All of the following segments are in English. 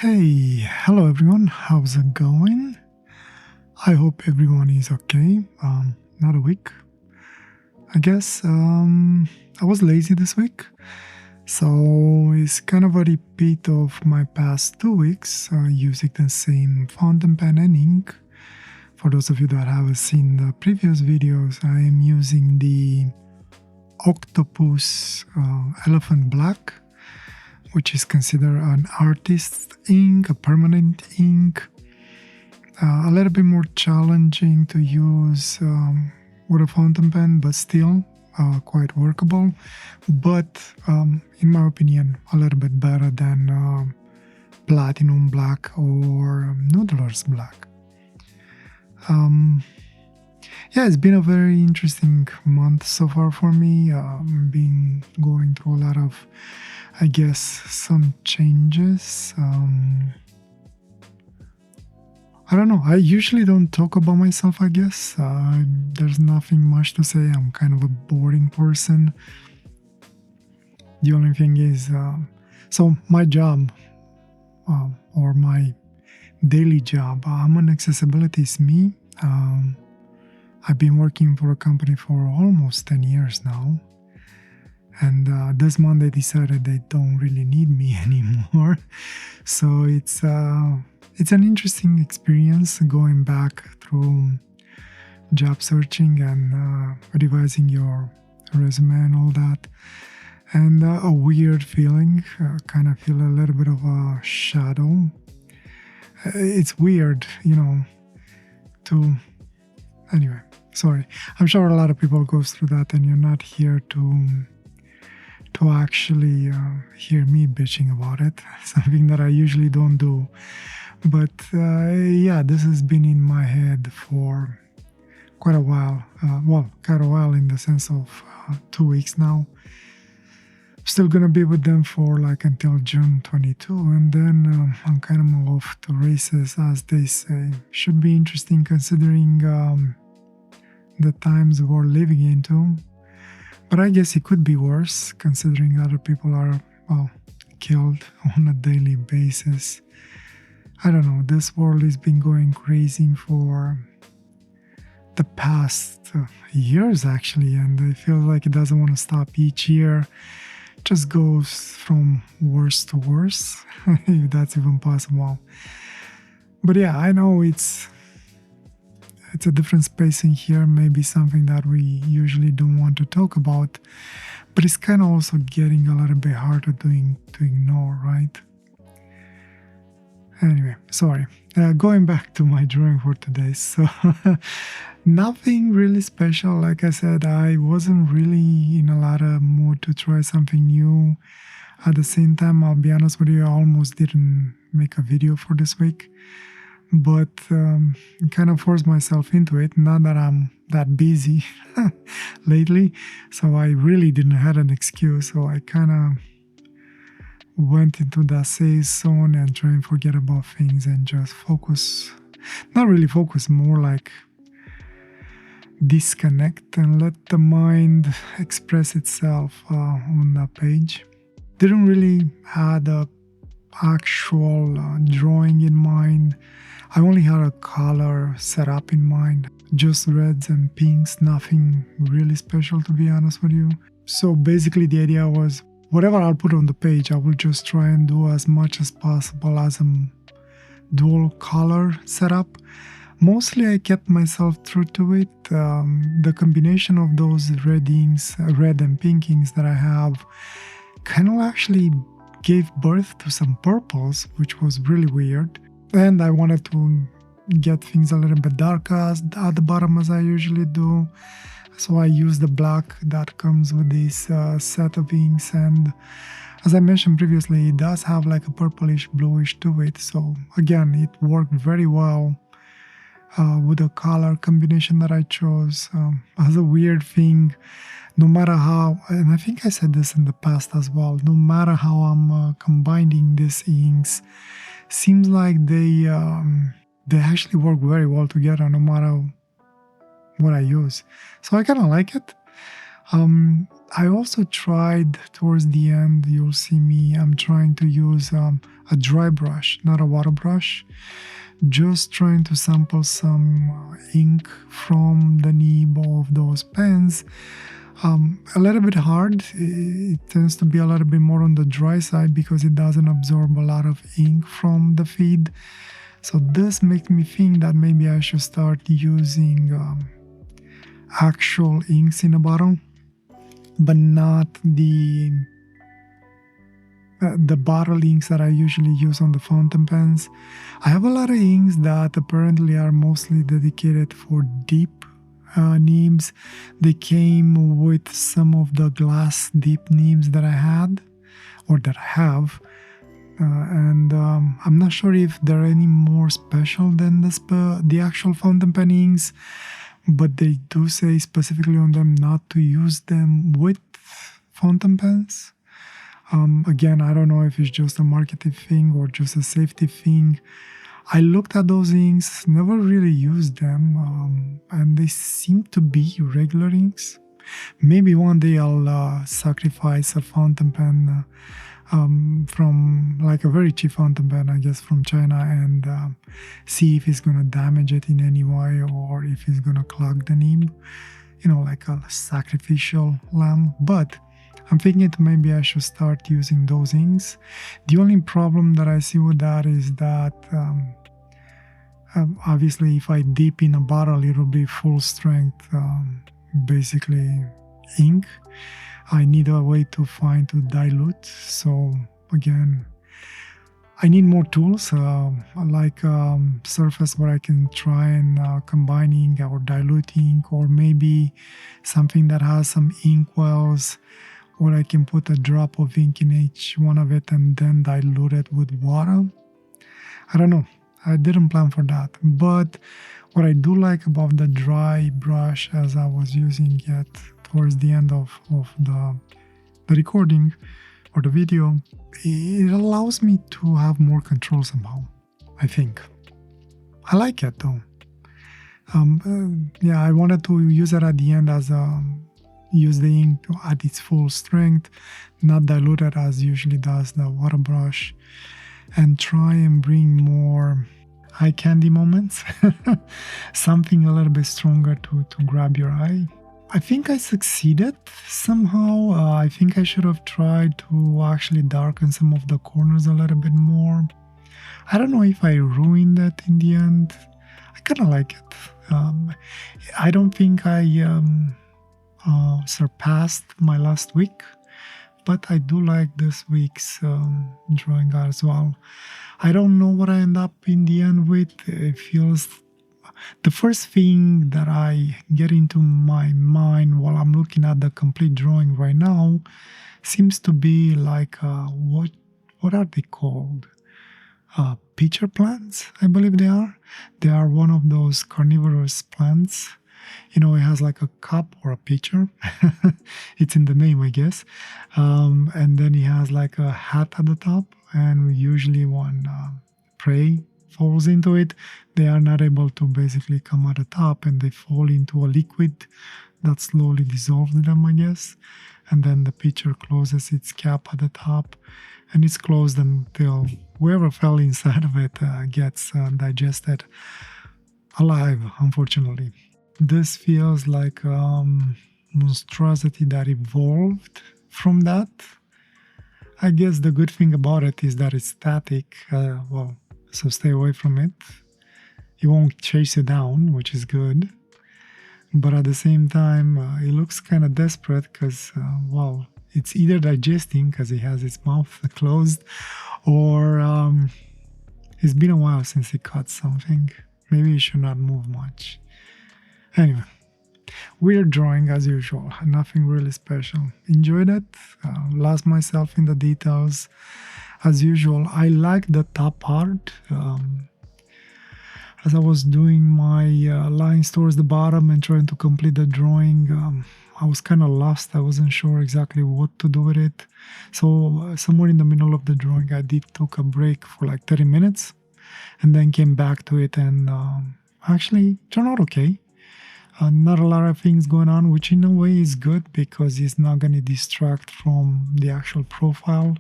Hey, hello everyone. How's it going? I hope everyone is okay. Not week. I guess I was lazy this week, so it's kind of a repeat of my past 2 weeks using the same fountain pen and ink. For those of you that haven't seen the previous videos, I am using the Octopus Elephant Black, which is considered an artist ink, a permanent ink. A little bit more challenging to use with a fountain pen, but still quite workable. But in my opinion, a little bit better than Platinum Black or Noodler's Black. Yeah, it's been a very interesting month so far for me. Been going through a lot of, I guess, some changes. I don't know. I usually don't talk about myself, I guess. There's nothing much to say. I'm kind of a boring person. The only thing is, so my job, or my daily job, I'm an accessibility SME. I've been working for a company for almost 10 years now. And this month they decided they don't really need me anymore. So it's an interesting experience going back through job searching and revising your resume and all that. And a weird feeling, kind of feel a little bit of a shadow. It's weird, anyway, sorry. I'm sure a lot of people goes through that, and you're not here to actually hear me bitching about it, something that I usually don't do. But yeah, this has been in my head for quite a while. Quite a while in the sense of 2 weeks now. Still gonna be with them for like until June 22, and then I'm kind of off to races, as they say. Should be interesting considering the times we're living into. But I guess it could be worse, considering other people are, killed on a daily basis. I don't know, this world has been going crazy for the past years, actually, and I feel like it doesn't want to stop each year. It just goes from worse to worse, if that's even possible. But yeah, I know it's a different space in here, maybe something that we usually don't want to talk about, but it's kind of also getting a little bit harder to ignore, right? Anyway, sorry. Going back to my drawing for today, so nothing really special. Like I said, I wasn't really in a lot of mood to try something new. At the same time, I'll be honest with you, I almost didn't make a video for this week. But kind of forced myself into it. Not that I'm that busy lately, so I really didn't have an excuse. So I kind of went into that safe zone and try and forget about things and just focus. Not really focus, more like disconnect and let the mind express itself on that page. Didn't really had a actual drawing in mind. I only had a color set up in mind, just reds and pinks, nothing really special, to be honest with you. So basically the idea was, whatever I'll put on the page, I will just try and do as much as possible as a dual color setup. Mostly I kept myself true to it. The combination of those red and pink inks that I have kind of actually gave birth to some purples, which was really weird. And I wanted to get things a little bit darker at the bottom, as I usually do. So I used the black that comes with this set of inks. And as I mentioned previously, it does have like a purplish bluish to it. So again, it worked very well with the color combination that I chose. As a weird thing, no matter how, and I think I said this in the past as well, no matter how I'm combining these inks, seems like they actually work very well together no matter what I use. So I kind of like it. I also tried towards the end, you'll see me, I'm trying to use a dry brush, not a water brush, just trying to sample some ink from the nib of those pens. A little bit hard. It tends to be a little bit more on the dry side because it doesn't absorb a lot of ink from the feed. So this makes me think that maybe I should start using actual inks in a bottle, but not the bottle inks that I usually use on the fountain pens. I have a lot of inks that apparently are mostly dedicated for deep nibs. They came with some of the glass deep nibs that I had or that I have. And I'm not sure if they're any more special than the actual fountain pen inks, but they do say specifically on them not to use them with fountain pens. Again, I don't know if it's just a marketing thing or just a safety thing. I looked at those inks, never really used them, and they seem to be regular inks. Maybe one day I'll sacrifice a fountain pen from like a very cheap fountain pen, I guess, from China, and see if it's gonna damage it in any way or if it's gonna clog the nib, like a sacrificial lamb. But I'm thinking maybe I should start using those inks. The only problem that I see with that is that obviously if I dip in a bottle, it'll be full strength, basically ink. I need a way to dilute. So again, I need more tools, like surface where I can try and combine ink or dilute ink, or maybe something that has some ink wells where I can put a drop of ink in each one of it and then dilute it with water. I don't know. I didn't plan for that. But what I do like about the dry brush, as I was using it towards the end of the recording or the video, it allows me to have more control somehow, I think. I like it though. I wanted to use it at the end as use the ink at its full strength, not dilute it as usually does the water brush, and try and bring more eye candy moments, something a little bit stronger to grab your eye. I think I succeeded somehow. I think I should have tried to actually darken some of the corners a little bit more. I don't know if I ruined it in the end. I kind of like it. I don't think I surpassed my last week, but I do like this week's drawing as well. I don't know what I end up in the end with. It feels the first thing that I get into my mind while I'm looking at the complete drawing right now seems to be like what are they called? Pitcher plants, I believe they are. They are one of those carnivorous plants. It has like a cup or a pitcher. It's in the name, I guess. And then it has like a hat at the top. And usually when prey falls into it, they are not able to basically come at the top, and they fall into a liquid that slowly dissolves them, I guess. And then the pitcher closes its cap at the top, and it's closed until whoever fell inside of it gets digested alive, unfortunately. This feels like a monstrosity that evolved from that. I guess the good thing about it is that it's static, so stay away from it. It won't chase you down, which is good. But at the same time, it looks kind of desperate because, it's either digesting because it has its mouth closed, or it's been a while since it caught something. Maybe it should not move much. Anyway, weird drawing as usual, nothing really special. Enjoyed it, lost myself in the details as usual. I like the top part. As I was doing my lines towards the bottom and trying to complete the drawing, I was kind of lost. I wasn't sure exactly what to do with it. So somewhere in the middle of the drawing, I took a break for like 30 minutes and then came back to it, and actually turned out okay. Not a lot of things going on, which in a way is good because it's not going to distract from the actual profile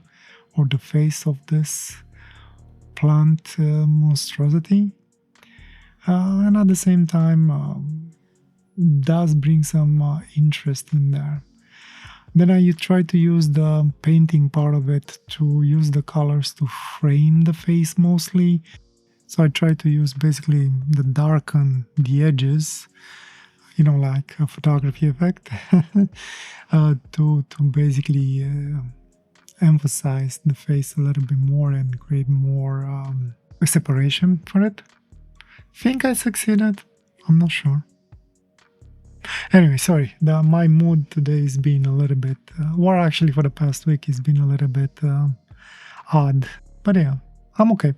or the face of this plant monstrosity. And at the same time, does bring some interest in there. Then I try to use the painting part of it to use the colors to frame the face mostly. So I try to use basically the darken the edges, like a photography effect, to basically emphasize the face a little bit more and create more separation for it. Think I succeeded? I'm not sure. Anyway, sorry. My mood today has been a little bit, actually for the past week, it's been a little bit odd. But yeah, I'm okay.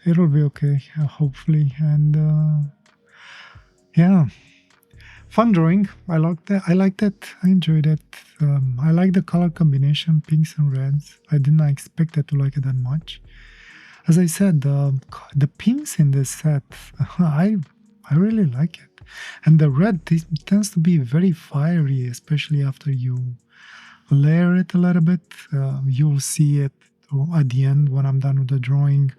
It'll be okay, hopefully. And yeah, fun drawing. I liked it. I enjoyed it. I like the color combination, pinks and reds. I did not expect it to like it that much. As I said, the pinks in this set, I really like it. And the red tends to be very fiery, especially after you layer it a little bit. You'll see it at the end when I'm done with the drawing,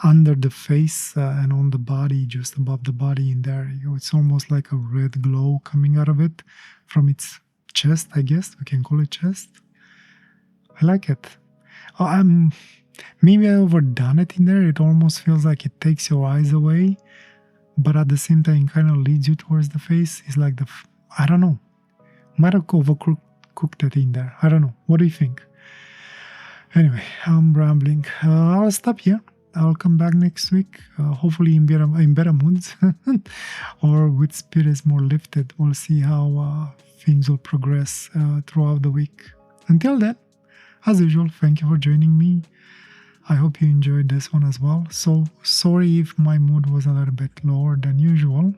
under the face and on the body, just above the body in there. It's almost like a red glow coming out of it from its chest, I guess. We can call it chest. I like it. Maybe I overdone it in there. It almost feels like it takes your eyes away, but at the same time, it kind of leads you towards the face. It's like I don't know. Might have overcooked it in there. I don't know. What do you think? Anyway, I'm rambling. I'll stop here. I'll come back next week, hopefully in better moods or with spirits more lifted. We'll see how things will progress throughout the week. Until then, as usual, thank you for joining me. I hope you enjoyed this one as well. So sorry if my mood was a little bit lower than usual.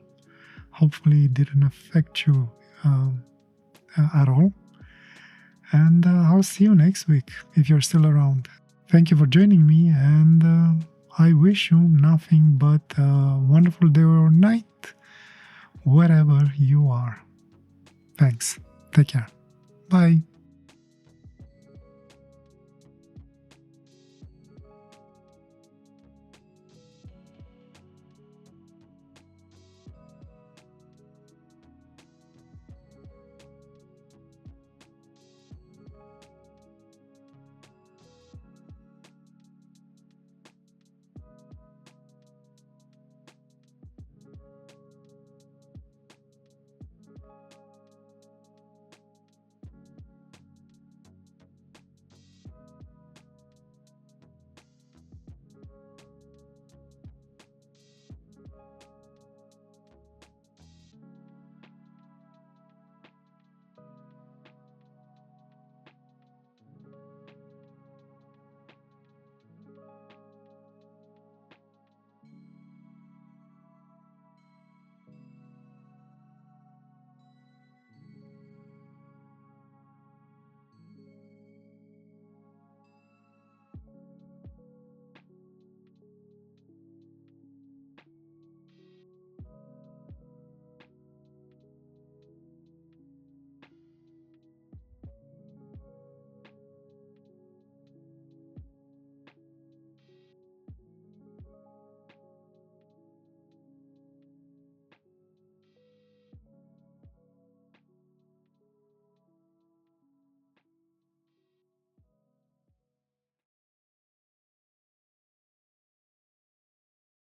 Hopefully it didn't affect you at all. And I'll see you next week if you're still around. Thank you for joining me, and I wish you nothing but a wonderful day or night, wherever you are. Thanks. Take care. Bye.